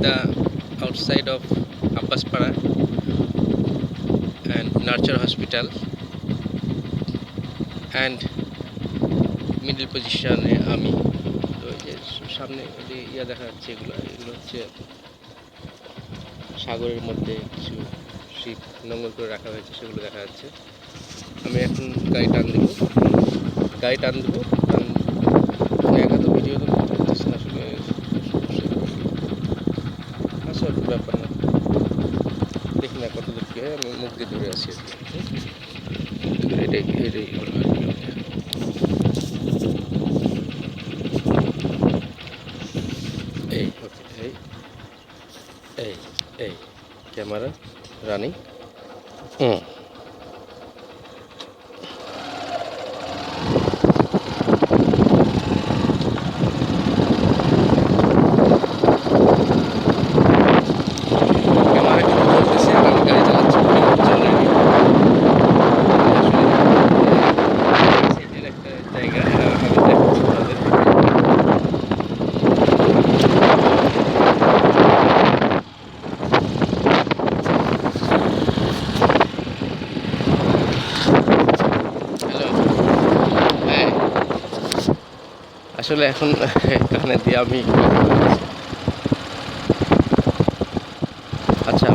the outside of Abbaspara and Nurture Hospital, and middle পজিশনে আমি তো এই যে সামনে যে ইয়া দেখা যাচ্ছে, এগুলো হচ্ছে সাগরের মধ্যে কিছু শিপ নোঙর করে রাখা হয়েছে, সেগুলো দেখা যাচ্ছে। আমি এখন গাড়ি টান দেব একা তো ভিডিও তো করতে পারতেছি না আসলে, আসলে ব্যাপার না, দেখি না কত দূর কী হয়। আমি মুখ দিয়ে ধরে আছি আর কি, এটাই হলো আর কি। এই ওকে, এই ক্যামেরা রানিং। ক্যামেরা কিন্তু চলতেছে আর আমি গাড়ি চালাচ্ছি, মনে হচ্ছে অলরেডি একটা জায়গা আমি দেখাচ্ছি তাদের। হ্যাঁ, আসলে এখন কানে দিয়ে আমি, আচ্ছা